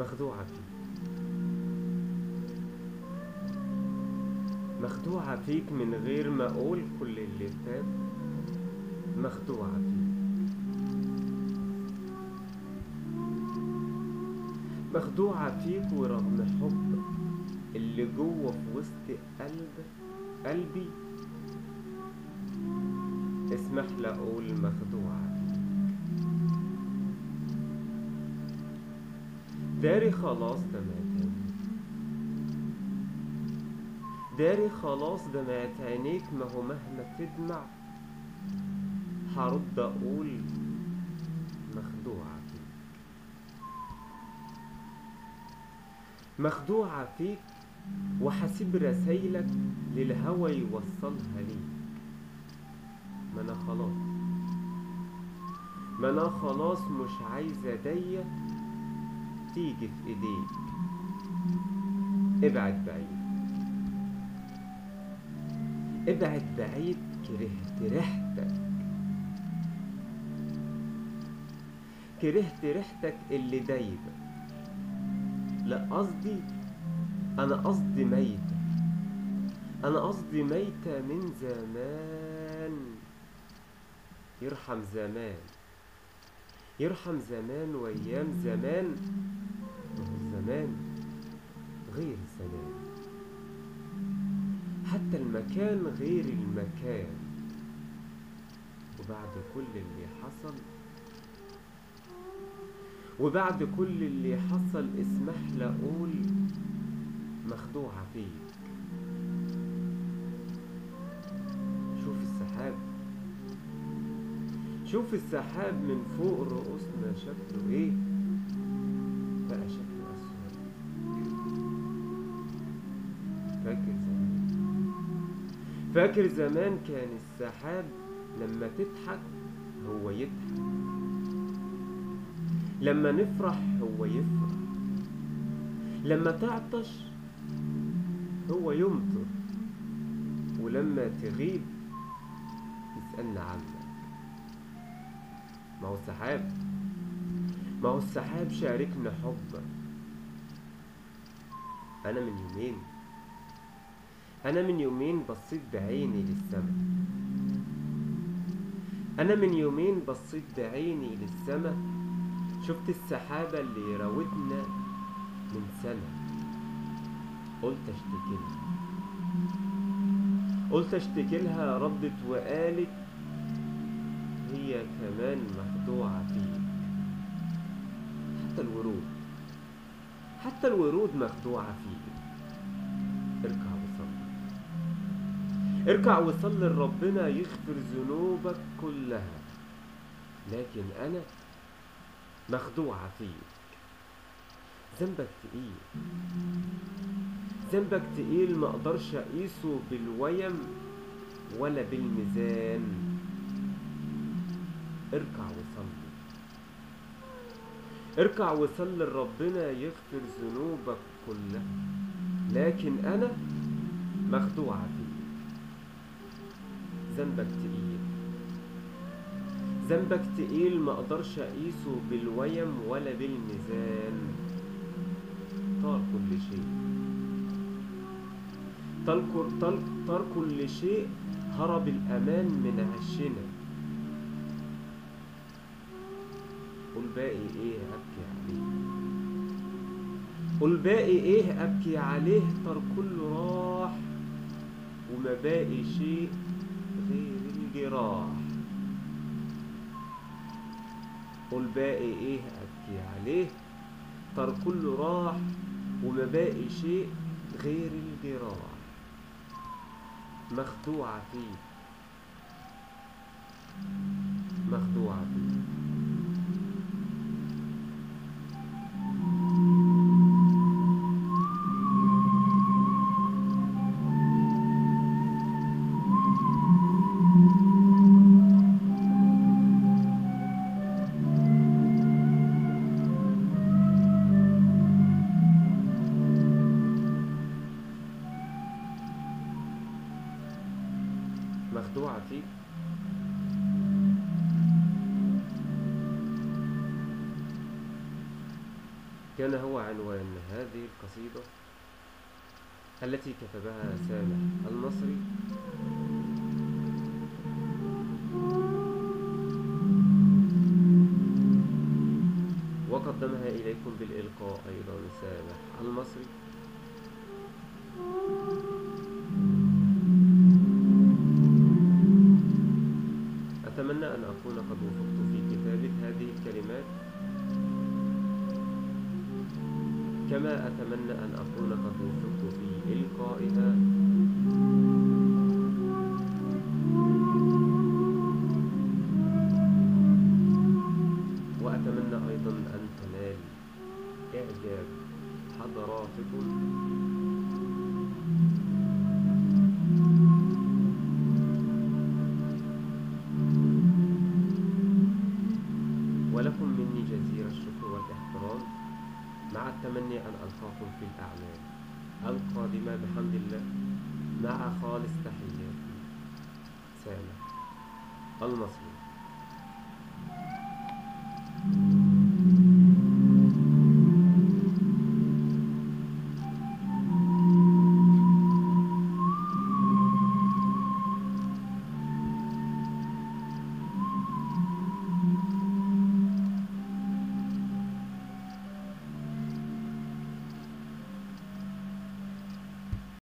مخدوعة فيك، مخدوعة فيك من غير ما أقول كل اللي فات. مخدوعة فيك، مخدوعة فيك، ورغم حب اللي جوه في وسط قلبي، اسمح لي أقول مخدوعة فيك. داري خلاص دمعت عينيك، داري خلاص دمعت عينيك، ما هو مهما تدمع هرد أقول مخدوعة فيك، مخدوعة فيك، وحسيب رسايلك للهوى يوصلها ليك. ما أنا خلاص، ما أنا خلاص مش عايزة ايديا تيجي في ايديك. ابعد بعيد، ابعد بعيد، كرهت ريحتك، كرهت ريحتك اللي دايبة. لا قصدي، أنا قصدي ميتة، أنا قصدي ميتة من زمان. يرحم زمان، يرحم زمان وأيام زمان، وهو الزمان غير زمان، حتى المكان غير المكان. وبعد كل اللي حصل، وبعد كل اللي حصل، اسمح لي أقول مخدوعة فيك. شوف السحاب، شوف السحاب من فوق رؤوسنا شكله ايه، بقى شكله أسود. فاكر زمان، فاكر زمان كان السحاب لما تضحك هو يضحك، لما نفرح هو يفرح، لما تعطش هو يمطر، ولما تغيب يسألنا عنك. ما هو السحاب، ما هو السحاب شاركنا حبك. أنا من يومين بصيت بعيني للسما، أنا من يومين بصيت بعيني للسما، شفت السحابة اللي راودنا من سنة. قلت اشتكيلها، قلت اشتكيلها، ردت وقالت هي كمان مخدوعة فيك. حتى الورود، حتى الورود مخدوعة فيك. اركع وصلي، اركع وصلي لربنا يغفر ذنوبك كلها، لكن أنا مخدوعة فيك. ذنبك تقيل، ذنبك تقيل، ما اقدرش اقيسه بالويم ولا بالميزان. اركع وصلي، اركع وصلي لربنا يغفر ذنوبك كلها، لكن انا مخدوعة فيك. ذنبك تقيل، ذنبك تقيل، ما اقدرش اقيسه بالويم ولا بالميزان. طار كل شيء، طار كل شيء، هرب الأمان من عشنا. قل باقي إيه أبكي عليه، قل باقي إيه أبكي عليه، طار كله راح، وما باقي شيء غير الجراح. قل باقي إيه أبكي عليه، طار كله راح، وما باقي شيء غير الجراح. مخدوعة فيك، مخدوعة فيك. مخدوعة فيك، كان هو عنوان هذه القصيدة التي كتبها سامح المصري، وقدمها إليكم بالإلقاء أيضا سامح المصري. أتمنى أن أكون قد وفقت في كتابة هذه الكلمات، كما أتمنى أن أكون قد وفقت في إلقائها. وأتمنى أيضا أن تنال إعجاب حضراتكم. ولكم مني جزيل الشكر والاحترام، مع التمني أن ألقاكم في الأعمال القادمة بحمد الله، مع خالص تحياتي سامح المصري.